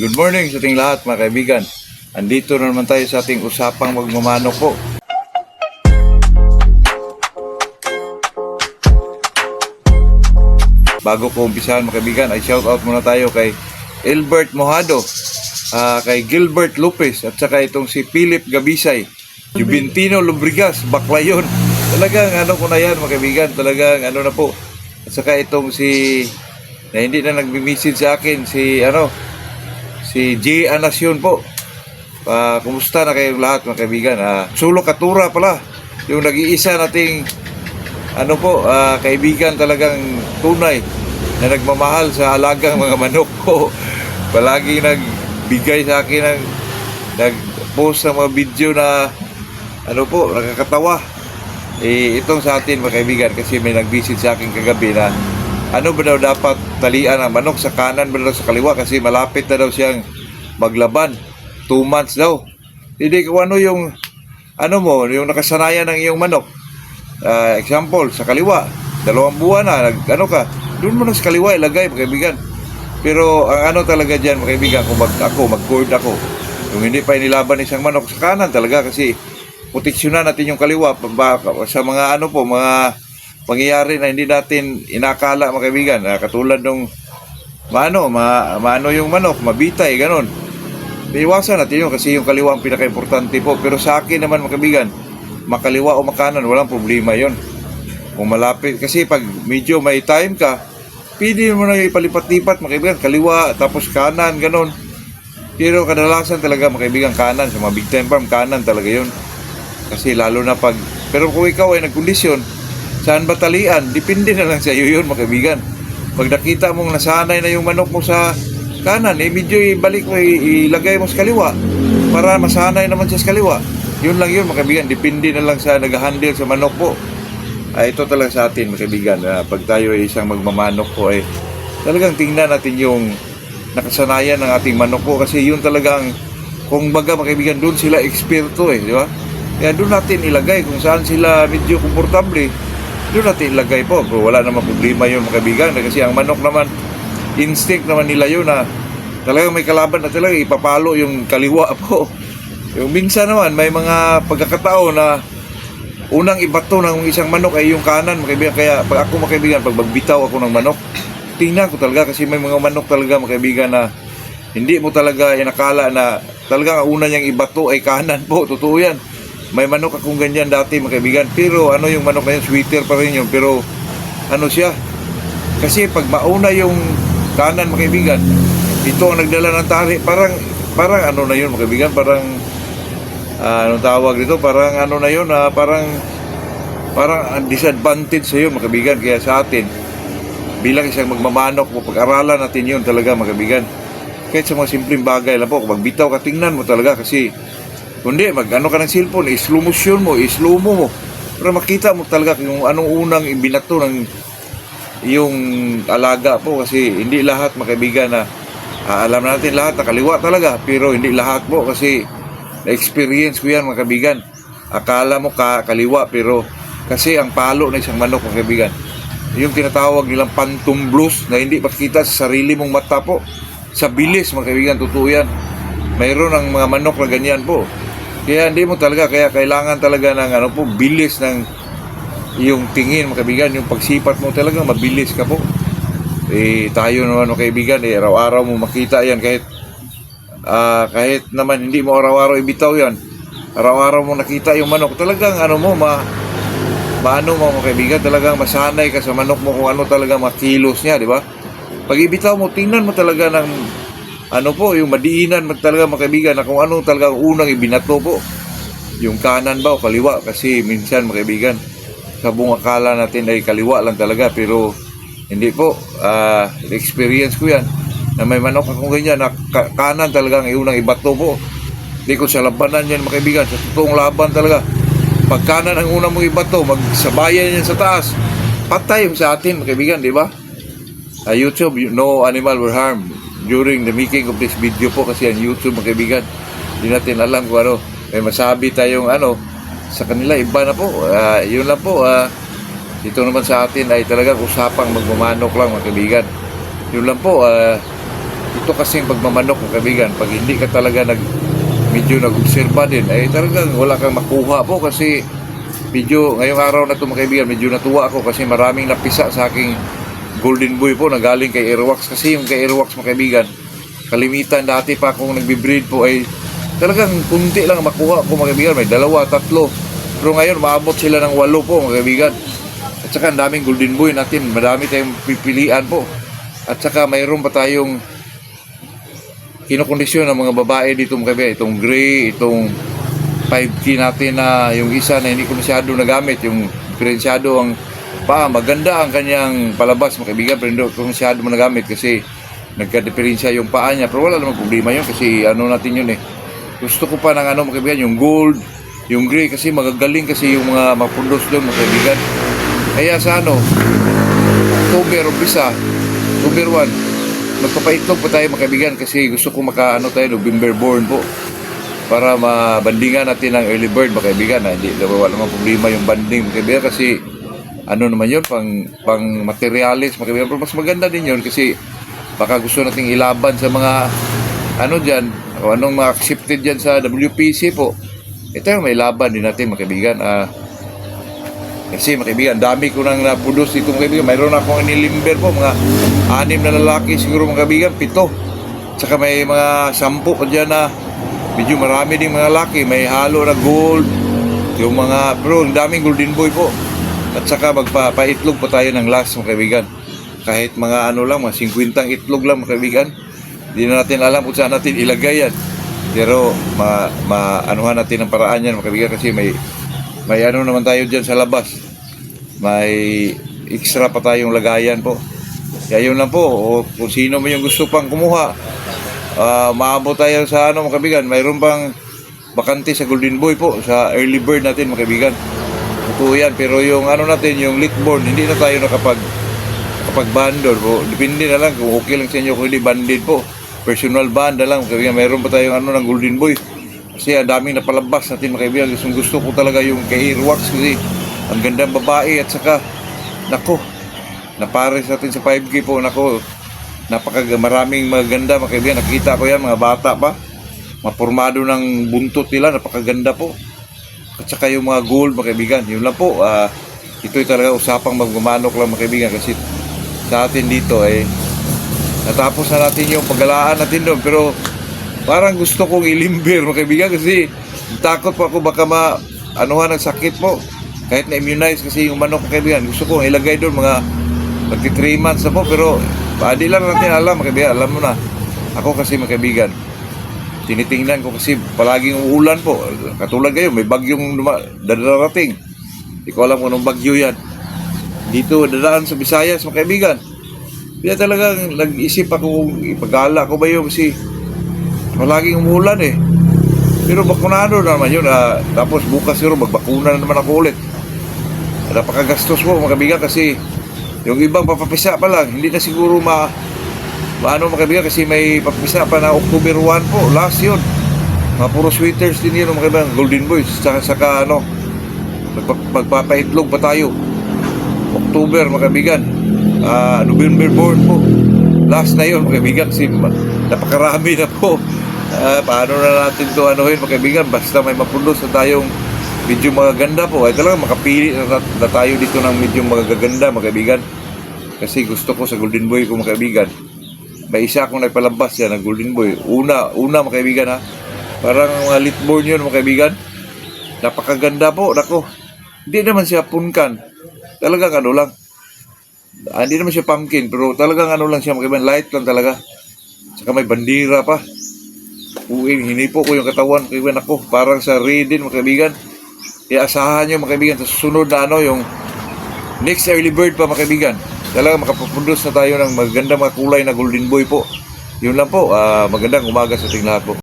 Good morning sa ating lahat mga kaibigan. Andito na naman tayo sa ating usapang magmamanok po. Bago ko umpisahan mga kaibigan ay shout out muna tayo kay Elbert Mojado, kay Gilbert Lopez at saka itong si Philip Gabisay, Juventino Lubrigas, bakla yun. Talagang ano ko na yan mga kaibigan, talagang ano na po. At saka itong si na hindi na nagbi-message sa akin si J. Anacion po. Kumusta na kayong lahat mga kaibigan? Sulo Katura pala. Yung nag-iisa nating kaibigan talagang tunay na nagmamahal sa alagang mga manok po. Palagi nagbigay sa akin ng nag-post ng mga video na nakakatawa. Itong sa atin mga kaibigan kasi may nag-visit sa akin kagabi na ano ba daw dapat talian ang manok, sa kanan ba daw sa kaliwa kasi malapit na daw siyang maglaban. 2 months daw. Hindi kung ano yung yung nakasanayan ng iyong manok. Example, sa kaliwa, 2 buwan na, doon mo na sa kaliwa ilagay mga kaibigan. Pero ang talaga dyan mga kaibigan, kung mag-cord ako, yung hindi pa inilaban isang manok, sa kanan talaga kasi proteksyonan natin yung kaliwa sa mga mga pangyayari na hindi natin inakala mga kaibigan, katulad nung maano yung manok, mabitay, ganon. Iwasan natin yun kasi yung kaliwa ang pinaka-importante po. Pero sa akin naman mga kaibigan, makaliwa o makanan, walang problema yon. Kung malapit, kasi pag medyo may time ka, pwede mo na ipalipat-lipat mga kaibigan, kaliwa tapos kanan, ganon. Pero kadalasan talaga mga kaibigan, kanan, sa mga big time farm, kanan talaga yon. Kasi lalo na pero kung ikaw ay nagkondisyon, saan ba talian? Depende na lang sa iyo yun mga kaibigan. Pag nakita mong nasanay na yung manok mo sa kanan, medyo ibalik mo, ilagay mo sa kaliwa para masanay naman siya sa kaliwa. Yun lang yun mga kaibigan. Depende na lang sa nag-handle sa manok po. Ito talaga sa atin mga kaibigan. Pag tayo ay isang magmamanok po talagang tingnan natin yung nakasanayan ng ating manok po kasi yun talagang kung baga mga kaibigan, doon sila eksperto di ba? Kaya doon natin ilagay kung saan sila medyo komportable, doon natin ilagay po. Pero wala naman problema yun mga kaibigan kasi ang manok naman, instinct naman nila yun na talagang may kalaban na talaga ipapalo yung kaliwa po. Yung minsan naman may mga pagkakataon na unang ibato ng isang manok ay yung kanan mga kaibigan. Kaya pag ako mga kaibigan, pag magbitaw ako ng manok, tingnan ko talaga kasi may mga manok talaga mga kaibigan na hindi mo talaga inakala na talagang ang una niyang ibato ay kanan po. Totoo yan. May manok akong ganyan dati mga kaibigan. Pero yung manok na yun, sweeter pa rin yun. Pero siya, kasi pag mauna yung kanan mga kaibigan, ito ang nagdala ng tali. Parang na yun mga kaibigan, parang anong tawag dito, parang na yun, parang disadvantage sa yun mga kaibigan. Kaya sa atin bilang isang magmamanok, pag-aralan natin yun talaga mga kaibigan. Kahit sa mga simpleng bagay lang po, kung magbitaw ka, tingnan mo talaga kasi kundi ka ng cellphone, slow motion mo, slow mo para makita mo talaga kung anong unang ibinato ng yung alaga po. Kasi hindi lahat mga kaibigan na alam natin lahat na kaliwa talaga, pero hindi lahat po kasi na-experience ko yan mga kaibigan. Akala mo kaliwa pero kasi ang palo ng isang manok mga kaibigan, yung tinatawag nilang phantom blues na hindi makita sa sarili mong mata po, sa bilis mga kaibigan. Totoo yan, mayroon ang mga manok na ganyan po. Kaya hindi mo talaga, kaya kailangan talaga ng bilis ng yung tingin mga kaibigan, yung pagsipat mo talaga mabilis ka po. Tayo naman mga kaibigan, araw-araw mo makita yan kahit naman hindi mo araw-araw ibitaw yan. Araw-araw mo nakita yung manok, talagang maano mo mga kaibigan, talagang masanay ka sa manok mo kung talaga mga kilos niya, di ba? Pag ibitaw mo, tingnan mo talaga ng yung madiinan talaga mga kaibigan na kung ano talaga unang ibinato po, yung kanan ba o kaliwa. Kasi minsan mga kaibigan, sa buong akala natin ay kaliwa lang talaga, pero hindi po. Experience ko yan na may manok akong ganyan na kanan talaga ang unang ibato po. Hindi ko sa labanan yan mga kaibigan, sa totoong laban talaga, pag kanan ang unang mong ibato, magsabayan yan sa taas, patay yung sa atin mga kaibigan, di ba? YouTube, no animal were harmed during the making of this video po kasi ang YouTube mga kaibigan, hindi natin alam kung may masabi tayong sa kanila, iba na po. Yun lang po. Dito naman sa atin ay talagang usapang magmamanok lang mga kaibigan. Yun lang po. Ito ganito kasing pagmamanok mga kaibigan, pag hindi ka talaga medyo nag-obserba din, ay talagang wala kang makuha po. Kasi medyo ngayong araw na ito mga kaibigan, medyo natuwa ako kasi maraming napisa sa aking golden boy po na galing kay Airwax. Kasi yung kay Airwax mga kaibigan, kalimitan dati pa akong nagbe-breed po ay talagang kunti lang makuha ko mga kaibigan, may 2, 3. Pero ngayon maabot sila ng 8 po mga kaibigan. At saka ang daming golden boy natin, madami tayong pipilian po. At saka mayroon pa tayong kinokondisyon ng mga babae dito mga kaibigan, itong gray, itong 5K natin na yung isa na hindi ko masyado nagamit, yung diferensyado ang paa, maganda ang kanyang palabas mga kaibigan, pero hindi ko masyado nagamit kasi nagka-diferensya yung paa niya. Pero wala namang problema yun kasi ano natin yun eh. Gusto ko pa ng ano mga kaibigan, yung gold, yung gray, kasi magagaling kasi yung mga mapundos doon mga kaibigan. Kaya sa October 1, magpapaitlog pa tayo mga kaibigan kasi gusto ko tayo November born po para mabandingan natin ang early bird mga kaibigan. Hindi wala namang problema yung banding mga kaibigan kasi ano naman yun, pang materialis mga kaibigan. Pero mas maganda din yun kasi baka gusto nating ilaban sa mga dyan, o anong mga accepted dyan sa WPC po. Ito yung may laban din natin mga kaibigan. Kasi mga kaibigan, dami ko nang napudos dito mga kaibigan. Mayroon akong inilimber po, mga 6 na lalaki siguro mga kaibigan, 7. Tsaka may mga 10 pa dyan na medyo marami din mga lalaki. May halo na gold, yung mga, pero ang daming golden boy po. At saka magpapaitlog pa tayo ng last mga kaibigan. Kahit mga lang, mga 50 itlog lang mga kaibigan. Hindi na natin alam kung saan natin ilagay yan. Pero maanuhan natin ang paraan yan mga kaibigan kasi may naman tayo dyan sa labas. May extra pa tayong lagayan po. Kaya yun lang po. O kung sino mo yung gusto pang kumuha, maabot tayo sa mga kaibigan. Mayroon pang bakante sa golden boy po, sa early bird natin mga kaibigan. Ito yan. Pero yung natin, yung late born, hindi na tayo nakapag-bandor po. Depende na lang kung okay lang sa inyo kung hindi banded po. Personal band na lang mga kaibigan. Mayroon pa tayong ng golden boy. Kasi ang daming napalabas natin mga kaibigan. Gusto ko talaga yung kay Airwax kasi ang gandang babae at saka nako, napares natin sa 5K po. Nako, maraming maganda mga kaibigan. Nakita ko yan, mga bata pa. Mapormado ng buntot nila, napakaganda po. At saka yung mga gold mga kaibigan. Yun lang po, ito'y talaga usapang magmamanok lang mga kaibigan. Kasi sa atin dito natapos na natin yung paggalaan natin doon. Pero parang gusto kong ilimber mga kaibigan kasi takot po ako baka ng sakit po. Kahit na-immunize kasi yung manok mga kaibigan. Gusto kong ilagay doon mga 3 months na po. Pero di lang natin alam mga kaibigan. Alam mo na. Ako kasi mga kaibigan, tinitingnan ko kasi palaging uulan po. Katulad kayo, may bagyong darating. Hindi ko alam kung anong bagyo yan. Dito dadaan sa Visayas mga kaibigan. Kaya talagang nag-isip ako kung ipagala ko ba yun kasi palaging umuulan eh. Pero bakunado naman yun. Tapos bukas siguro magbakuna na naman ako ulit. Napakagastos po mga kaibigan kasi yung ibang papapisa pa lang. Hindi na siguro mga kaibigan kasi may papapisa pa na October 1 po. Last yun. Mga puro sweaters din yun mga kaibigan. Golden boys. Saka magpapaitlog pa tayo. October mga kaibigan. November born po. Last na yun mga kaibigan kasi napakarami na po. Paano na natin ito mga kaibigan, basta may mapundos na tayong medyo magaganda po ay talaga makapili na tayo dito ng medyo magaganda mga kaibigan. Kasi gusto ko sa golden boy ko mga kaibigan, may isa akong nagpalabas yan ng golden boy, una mga kaibigan parang mga late born yun mga kaibigan, napakaganda po. Nako, hindi naman siya punkan, talagang lang, hindi naman siya pumpkin, pero talagang lang siya mga kaibigan, light lang talaga. Saka may bandira pa. Hinipo ko yung katawan mga kaibigan. Ako, parang sa Raiden mga kaibigan. Iasahan nyo mga kaibigan sa susunod na yung next early bird pa mga kaibigan. Talaga makapupundos na tayo ng magandang mga kulay na golden boy po. Yun lang po, magandang umaga sa ating lahat po.